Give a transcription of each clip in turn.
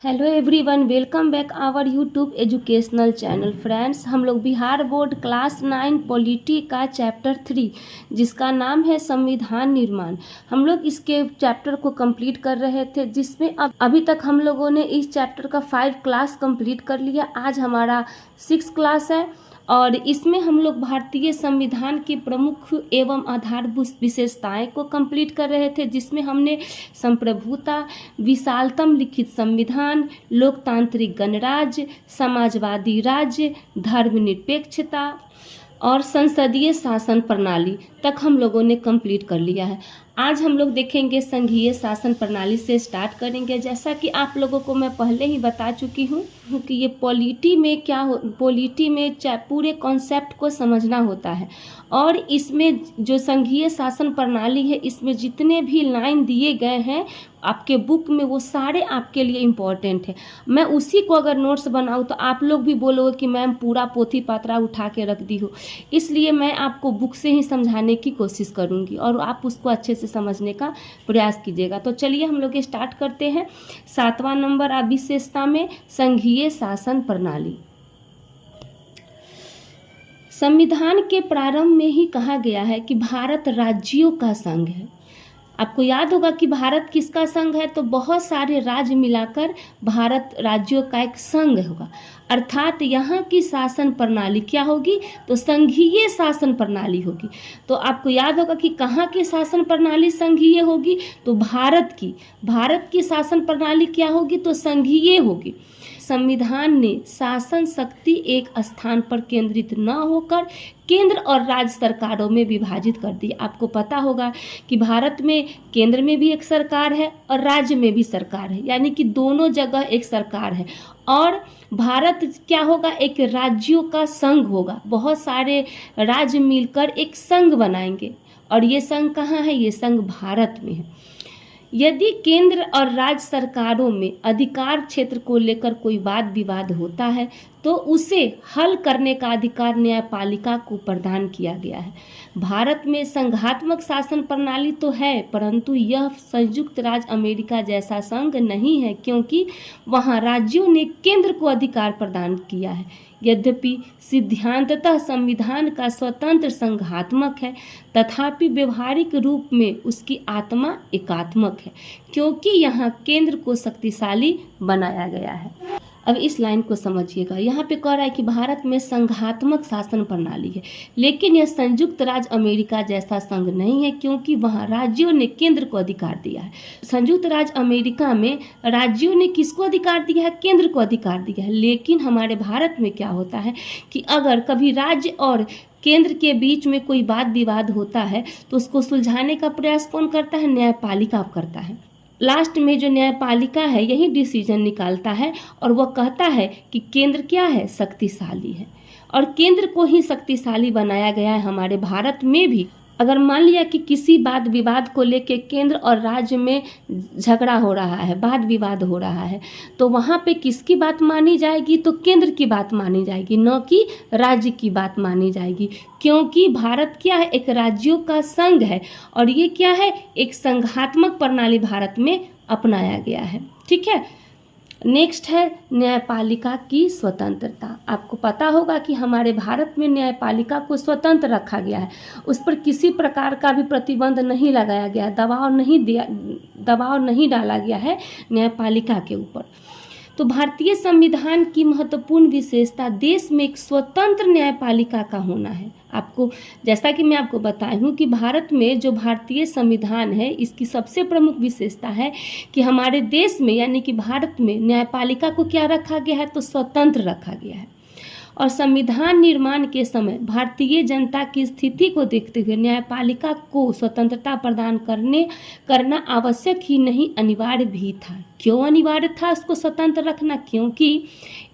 Hello everyone, welcome back our YouTube educational channel. Friends, हम लोग Bihar board class 9 polity का chapter 3 जिसका नाम है संविधान निर्माण, हम लोग इसके चैप्टर को कंप्लीट कर रहे थे, जिसमें अब अभी तक हम लोगों ने इस चैप्टर का 5 क्लास कंप्लीट कर लिया। आज हमारा 6 क्लास है और इसमें हम लोग भारतीय संविधान की प्रमुख एवं आधारभूत विशेषताएं को कंप्लीट कर रहे थे, जिसमें हमने संप्रभुता, विशालतम लिखित संविधान, लोकतांत्रिक गणराज्य, समाजवादी राज्य, धर्मनिरपेक्षता और संसदीय शासन प्रणाली तक हम लोगों ने कंप्लीट कर लिया है। आज हम लोग देखेंगे संघीय शासन प्रणाली से स्टार्ट करेंगे। जैसा कि आप लोगों को मैं पहले ही बता चुकी हूँ कि ये पॉलिटी में पॉलिटी में पूरे कॉन्सेप्ट को समझना होता है और इसमें जो संघीय शासन प्रणाली है, इसमें जितने भी लाइन दिए गए हैं आपके बुक में, वो सारे आपके लिए इम्पॉर्टेंट है। मैं उसी को अगर नोट्स बनाऊँ तो आप लोग भी बोलोगे कि मैम पूरा पोथी पात्रा उठा के रख दी हो, इसलिए मैं आपको बुक से ही समझाने की कोशिश करूँगी और आप उसको अच्छे से समझने का प्रयास कीजिएगा। तो चलिए हम लोग स्टार्ट करते हैं। 7वां नंबर विशेषता में संघीय शासन प्रणाली। संविधान के प्रारंभ में ही कहा गया है कि भारत राज्यों का संघ है। आपको याद होगा कि भारत किसका संघ है, तो बहुत सारे राज्य मिलाकर भारत राज्यों का एक संघ होगा। अर्थात यहाँ की शासन प्रणाली क्या होगी, तो संघीय शासन प्रणाली होगी। तो आपको याद होगा कि कहाँ की शासन प्रणाली संघीय होगी, तो भारत की शासन प्रणाली क्या होगी, तो संघीय होगी। संविधान ने शासन शक्ति एक स्थान पर केंद्रित न होकर केंद्र और राज्य सरकारों में विभाजित कर दी। आपको पता होगा कि भारत में केंद्र में भी एक सरकार है और राज्य में भी सरकार है, यानी कि दोनों जगह एक सरकार है। और भारत क्या होगा, एक राज्यों का संघ होगा। बहुत सारे राज्य मिलकर एक संघ बनाएंगे और ये संघ कहाँ है, ये संघ भारत में है। यदि केंद्र और राज्य सरकारों में अधिकार क्षेत्र को लेकर कोई वाद विवाद होता है तो उसे हल करने का अधिकार न्यायपालिका को प्रदान किया गया है। भारत में संघात्मक शासन प्रणाली तो है, परंतु यह संयुक्त राज्य अमेरिका जैसा संघ नहीं है, क्योंकि वहाँ राज्यों ने केंद्र को अधिकार प्रदान किया है। यद्यपि सिद्धांततः संविधान का स्वतंत्र संघात्मक है, तथापि व्यवहारिक रूप में उसकी आत्मा एकात्मक है, क्योंकि यहाँ केंद्र को शक्तिशाली बनाया गया है। अब इस लाइन को समझिएगा। यहाँ पे कह रहा है कि भारत में संघात्मक शासन प्रणाली है, लेकिन यह संयुक्त राज्य अमेरिका जैसा संघ नहीं है, क्योंकि वहाँ राज्यों ने केंद्र को अधिकार दिया है। संयुक्त राज्य अमेरिका में राज्यों ने किसको अधिकार दिया है, केंद्र को अधिकार दिया है। लेकिन हमारे भारत में क्या होता है कि अगर कभी राज्य और केंद्र के बीच में कोई वाद विवाद होता है तो उसको सुलझाने का प्रयास कौन करता है, न्यायपालिका करता है। लास्ट में जो न्यायपालिका है यही डिसीजन निकालता है और वह कहता है कि केंद्र क्या है, शक्तिशाली है, और केंद्र को ही शक्तिशाली बनाया गया है। हमारे भारत में भी अगर मान लिया कि किसी वाद विवाद को लेके केंद्र और राज्य में झगड़ा हो रहा है, वाद विवाद हो रहा है, तो वहाँ पे किसकी बात मानी जाएगी, तो केंद्र की बात मानी जाएगी, न कि राज्य की बात मानी जाएगी। क्योंकि भारत क्या है, एक राज्यों का संघ है और ये क्या है, एक संघात्मक प्रणाली भारत में अपनाया गया है। ठीक है। नेक्स्ट है न्यायपालिका की स्वतंत्रता। आपको पता होगा कि हमारे भारत में न्यायपालिका को स्वतंत्र रखा गया है, उस पर किसी प्रकार का भी प्रतिबंध नहीं लगाया गया, दबाव नहीं डाला गया है न्यायपालिका के ऊपर। तो भारतीय संविधान की महत्वपूर्ण विशेषता देश में एक स्वतंत्र न्यायपालिका का होना है। आपको जैसा कि मैं आपको बताई हूँ कि भारत में जो भारतीय संविधान है, इसकी सबसे प्रमुख विशेषता है कि हमारे देश में यानी कि भारत में न्यायपालिका को क्या रखा गया है, तो स्वतंत्र रखा गया है। और संविधान निर्माण के समय भारतीय जनता की स्थिति को देखते हुए न्यायपालिका को स्वतंत्रता प्रदान करना आवश्यक ही नहीं, अनिवार्य भी था। क्यों अनिवार्य था उसको स्वतंत्र रखना, क्योंकि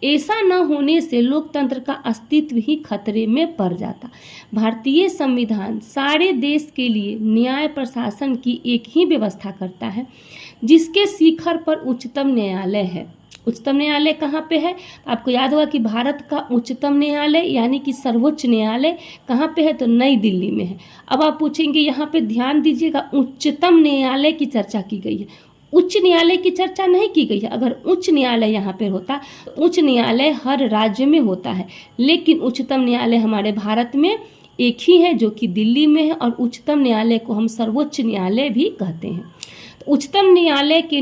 ऐसा न होने से लोकतंत्र का अस्तित्व ही खतरे में पड़ जाता। भारतीय संविधान सारे देश के लिए न्याय प्रशासन की एक ही व्यवस्था करता है, जिसके शिखर पर उच्चतम न्यायालय है। उच्चतम न्यायालय कहाँ पे है, आपको याद होगा कि भारत का उच्चतम न्यायालय यानी कि सर्वोच्च न्यायालय कहाँ पे है, तो नई दिल्ली में है। अब आप पूछेंगे, यहाँ पे ध्यान दीजिएगा, उच्चतम न्यायालय की चर्चा की गई है। उच्च न्यायालय की चर्चा नहीं की गई है। अगर उच्च न्यायालय यहाँ पे होता तो उच्च न्यायालय हर राज्य में होता है, लेकिन उच्चतम न्यायालय हमारे भारत में एक ही है जो कि दिल्ली में है, और उच्चतम न्यायालय को हम सर्वोच्च न्यायालय भी कहते हैं। तो उच्चतम न्यायालय के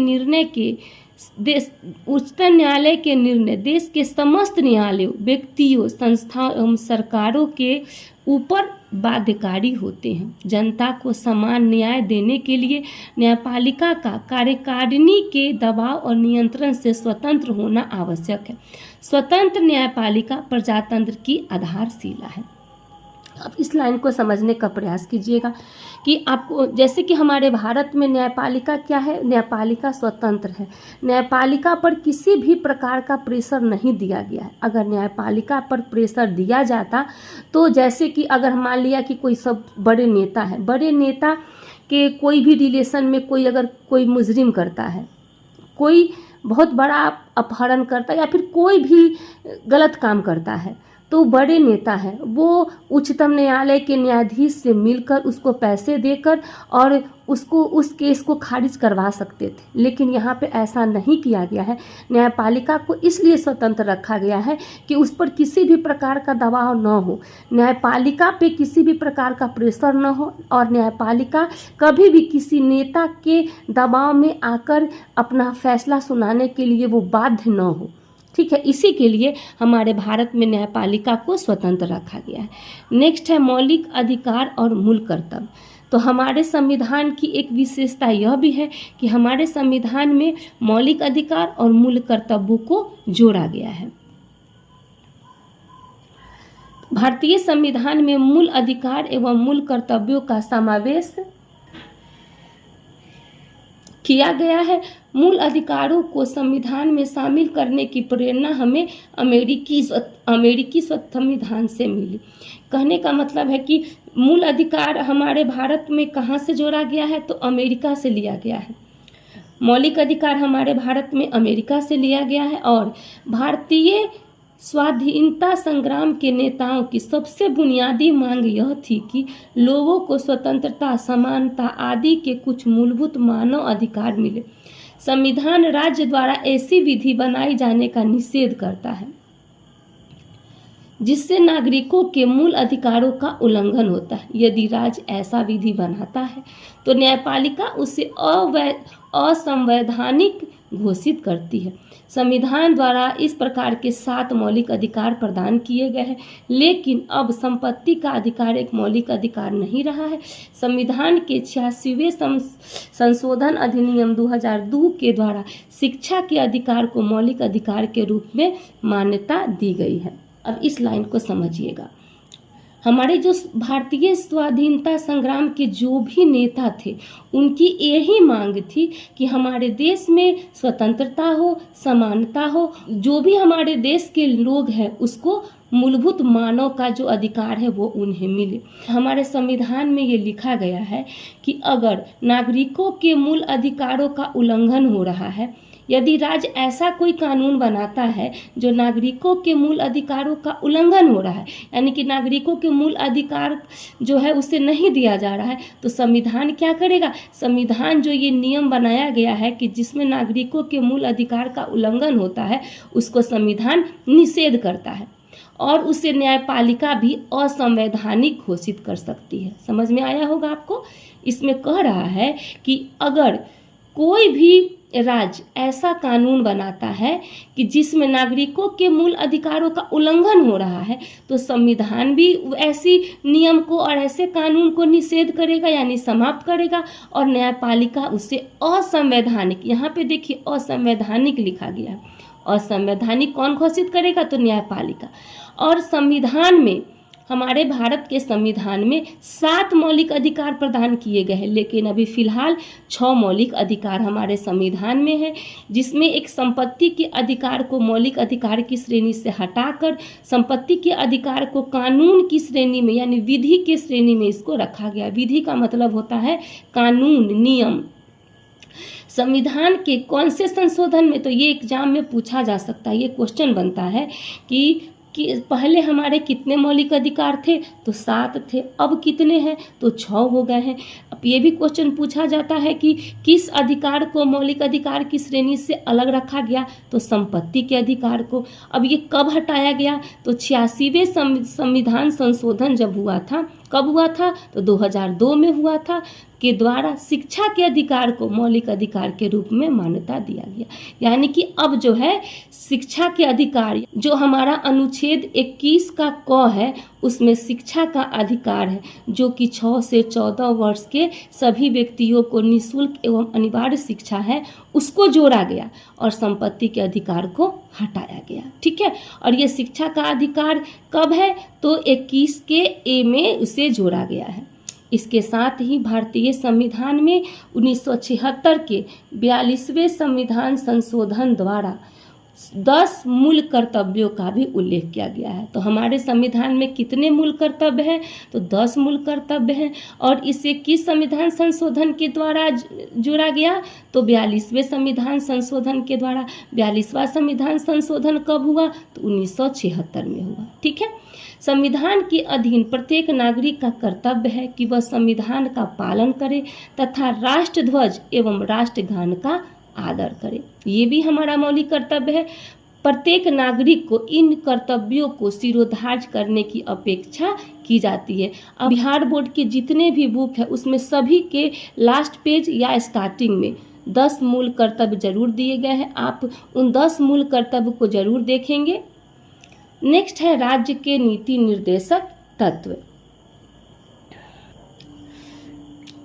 निर्णय देश के समस्त न्यायालयों, व्यक्तियों, संस्थाओं एवं सरकारों के ऊपर बाध्यकारी होते हैं। जनता को समान न्याय देने के लिए न्यायपालिका का कार्यकारिणी के दबाव और नियंत्रण से स्वतंत्र होना आवश्यक है। स्वतंत्र न्यायपालिका प्रजातंत्र की आधारशिला है। अब इस लाइन को समझने का प्रयास कीजिएगा कि आपको, जैसे कि हमारे भारत में न्यायपालिका क्या है, न्यायपालिका स्वतंत्र है। न्यायपालिका पर किसी भी प्रकार का प्रेशर नहीं दिया गया है। अगर न्यायपालिका पर प्रेशर दिया जाता तो जैसे कि अगर मान लिया कि कोई सब बड़े नेता है, बड़े नेता के कोई भी रिलेशन में कोई अगर कोई मुजरिम करता है, कोई बहुत बड़ा अपहरण करता है या फिर कोई भी गलत काम करता है, तो बड़े नेता है वो उच्चतम न्यायालय के न्यायाधीश से मिलकर उसको पैसे देकर और उसको उस केस को खारिज करवा सकते थे। लेकिन यहाँ पे ऐसा नहीं किया गया है। न्यायपालिका को इसलिए स्वतंत्र रखा गया है कि उस पर किसी भी प्रकार का दबाव न हो, न्यायपालिका पे किसी भी प्रकार का प्रेशर न हो, और न्यायपालिका कभी भी किसी नेता के दबाव में आकर अपना फैसला सुनाने के लिए वो बाध्य न हो। ठीक है, इसी के लिए हमारे भारत में न्यायपालिका को स्वतंत्र रखा गया है। नेक्स्ट है मौलिक अधिकार और मूल कर्तव्य। तो हमारे संविधान की एक विशेषता यह भी है कि हमारे संविधान में मौलिक अधिकार और मूल कर्तव्यों को जोड़ा गया है। भारतीय संविधान में मूल अधिकार एवं मूल कर्तव्यों का समावेश किया गया है। मूल अधिकारों को संविधान में शामिल करने की प्रेरणा हमें अमेरिकी संविधान से मिली। कहने का मतलब है कि मूल अधिकार हमारे भारत में कहाँ से जोड़ा गया है, तो अमेरिका से लिया गया है। मौलिक अधिकार हमारे भारत में अमेरिका से लिया गया है, और भारतीय स्वाधीनता संग्राम के नेताओं की सबसे बुनियादी मांग यह थी कि लोगों को स्वतंत्रता, समानता आदि के कुछ मूलभूत मानव अधिकार मिले। संविधान राज्य द्वारा ऐसी विधि बनाई जाने का निषेध करता है जिससे नागरिकों के मूल अधिकारों का उल्लंघन होता है। यदि राज्य ऐसा विधि बनाता है तो न्यायपालिका उसे असंवैधानिक घोषित करती है। संविधान द्वारा इस प्रकार के 7 मौलिक अधिकार प्रदान किए गए हैं, लेकिन अब संपत्ति का अधिकार एक मौलिक अधिकार नहीं रहा है। संविधान के 86वें संशोधन अधिनियम 2002 के द्वारा शिक्षा के अधिकार को मौलिक अधिकार के रूप में मान्यता दी गई है। अब इस लाइन को समझिएगा। हमारे जो भारतीय स्वाधीनता संग्राम के जो भी नेता थे, उनकी यही मांग थी कि हमारे देश में स्वतंत्रता हो, समानता हो, जो भी हमारे देश के लोग हैं उसको मूलभूत मानव का जो अधिकार है वो उन्हें मिले। हमारे संविधान में ये लिखा गया है कि अगर नागरिकों के मूल अधिकारों का उल्लंघन हो रहा है, यदि राज्य ऐसा कोई कानून बनाता है जो नागरिकों के मूल अधिकारों का उल्लंघन हो रहा है, यानी कि नागरिकों के मूल अधिकार जो है उसे नहीं दिया जा रहा है, तो संविधान क्या करेगा? संविधान जो ये नियम बनाया गया है कि जिसमें नागरिकों के मूल अधिकार का उल्लंघन होता है, उसको संविधान निषेध करता है और उसे न्यायपालिका भी असंवैधानिक घोषित कर सकती है। समझ में आया होगा आपको? इसमें कह रहा है कि अगर कोई भी राज्य ऐसा कानून बनाता है कि जिसमें नागरिकों के मूल अधिकारों का उल्लंघन हो रहा है, तो संविधान भी ऐसी नियम को और ऐसे कानून को निषेध करेगा, यानी समाप्त करेगा, और न्यायपालिका उसे असंवैधानिक, यहाँ पे देखिए असंवैधानिक लिखा गया है, असंवैधानिक कौन घोषित करेगा? तो न्यायपालिका। और संविधान में, हमारे भारत के संविधान में 7 मौलिक अधिकार प्रदान किए गए हैं, लेकिन अभी फिलहाल 6 मौलिक अधिकार हमारे संविधान में है, जिसमें एक संपत्ति के अधिकार को मौलिक अधिकार की श्रेणी से हटाकर संपत्ति के अधिकार को कानून की श्रेणी में, यानी विधि के श्रेणी में इसको रखा गया। विधि का मतलब होता है कानून, नियम। संविधान के कौन से संशोधन में, तो ये एग्जाम में पूछा जा सकता है, ये क्वेश्चन बनता है कि कि पहले हमारे कितने मौलिक अधिकार थे, तो 7 थे, अब कितने हैं, तो 6 हो गए हैं। अब ये भी क्वेश्चन पूछा जाता है कि किस अधिकार को मौलिक अधिकार की श्रेणी से अलग रखा गया, तो संपत्ति के अधिकार को। अब ये कब हटाया गया, तो 86वें संविधान संशोधन जब हुआ था, कब हुआ था, तो 2002 में हुआ था, के द्वारा शिक्षा के अधिकार को मौलिक अधिकार के रूप में मान्यता दिया गया। यानी कि अब जो है शिक्षा के अधिकार, जो हमारा अनुच्छेद 21 का क है, उसमें शिक्षा का अधिकार है, जो कि 6 से 14 वर्ष के सभी व्यक्तियों को निःशुल्क एवं अनिवार्य शिक्षा है, उसको जोड़ा गया और संपत्ति के अधिकार को हटाया गया। ठीक है, और ये शिक्षा का अधिकार कब है, तो 21 के ए में उसे जोड़ा गया है। इसके साथ ही भारतीय संविधान में 1976 के 42वें संविधान संशोधन द्वारा 10 मूल कर्तव्यों का भी उल्लेख किया गया है। तो हमारे संविधान में कितने मूल कर्तव्य हैं, तो 10 मूल कर्तव्य हैं। और इसे किस संविधान संशोधन के द्वारा जोड़ा गया, तो 42वें संविधान संशोधन के द्वारा। 42वां संविधान संशोधन कब हुआ, तो 1976 में हुआ। ठीक है, संविधान के अधीन प्रत्येक नागरिक का कर्तव्य है कि वह संविधान का पालन करे तथा राष्ट्र ध्वज एवं राष्ट्रगान का आदर करे। ये भी हमारा मौलिक कर्तव्य है। प्रत्येक नागरिक को इन कर्तव्यों को सिरोधार्य करने की अपेक्षा की जाती है। अब बिहार बोर्ड के जितने भी बुक है, उसमें सभी के लास्ट पेज या स्टार्टिंग में 10 मूल कर्तव्य जरूर दिए गए हैं। आप उन 10 मूल कर्तव्य को जरूर देखेंगे। नेक्स्ट है राज्य के नीति निर्देशक तत्व।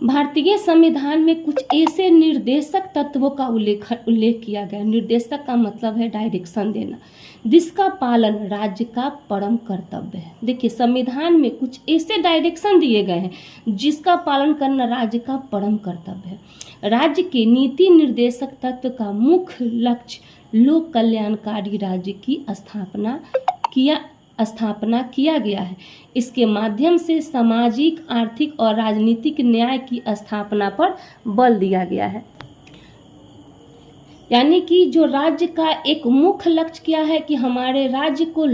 भारतीय संविधान में कुछ ऐसे निर्देशक तत्वों का उल्लेख किया गया। निर्देशक का मतलब है डायरेक्शन देना, जिसका पालन राज्य का परम कर्तव्य है। देखिए, संविधान में कुछ ऐसे डायरेक्शन दिए गए हैं जिसका पालन करना राज्य का परम कर्तव्य है। राज्य के नीति निर्देशक तत्व का मुख्य लक्ष्य लोक कल्याणकारी राज्य की स्थापना किया गया है। इसके माध्यम से सामाजिक, आर्थिक और राजनीतिक न्याय की स्थापना पर बल दिया गया है। यानी कि जो राज्य का एक मुख्य लक्ष्य क्या है कि हमारे राज्य को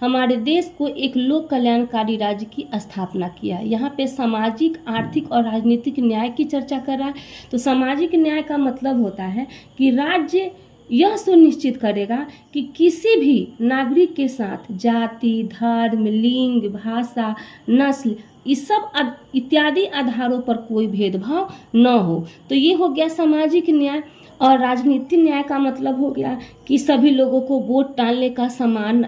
हमारे देश को एक लोक कल्याणकारी राज्य की स्थापना किया है। यहाँ पे सामाजिक, आर्थिक और राजनीतिक न्याय की चर्चा कर रहा है। तो सामाजिक न्याय का मतलब होता है कि राज्य यह सुनिश्चित करेगा कि किसी भी नागरिक के साथ जाति, धर्म, लिंग, भाषा, नस्ल, इस सब इत्यादि आधारों पर कोई भेदभाव न हो। तो ये हो गया सामाजिक न्याय। और राजनीतिक न्याय का मतलब हो गया कि सभी लोगों को वोट डालने का समान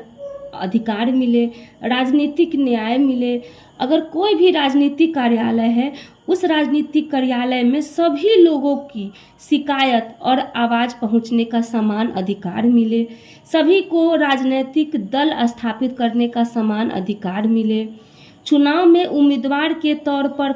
अधिकार मिले, राजनीतिक न्याय मिले। अगर कोई भी राजनीतिक कार्यालय है, उस राजनीतिक कार्यालय में सभी लोगों की शिकायत और आवाज़ पहुंचने का समान अधिकार मिले, सभी को राजनीतिक दल स्थापित करने का समान अधिकार मिले, चुनाव में उम्मीदवार के तौर पर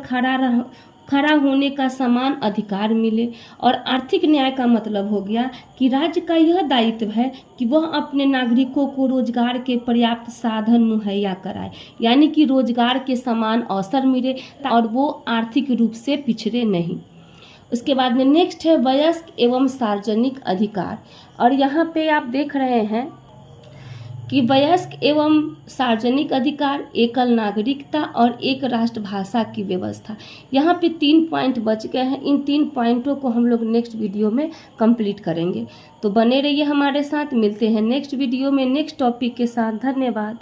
खड़ा होने का समान अधिकार मिले। और आर्थिक न्याय का मतलब हो गया कि राज्य का यह दायित्व है कि वह अपने नागरिकों को रोजगार के पर्याप्त साधन मुहैया कराए, यानी कि रोजगार के समान अवसर मिले और वो आर्थिक रूप से पिछड़े नहीं। उसके बाद में नेक्स्ट है वयस्क एवं सार्वजनिक अधिकार। और यहाँ पे आप देख रहे हैं कि वयस्क एवं सार्वजनिक अधिकार, एकल नागरिकता और एक राष्ट्रभाषा की व्यवस्था। यहाँ पे 3 पॉइंट बच गए हैं। इन 3 पॉइंटों को हम लोग नेक्स्ट वीडियो में कंप्लीट करेंगे। तो बने रहिए हमारे साथ। मिलते हैं नेक्स्ट वीडियो में नेक्स्ट टॉपिक के साथ। धन्यवाद।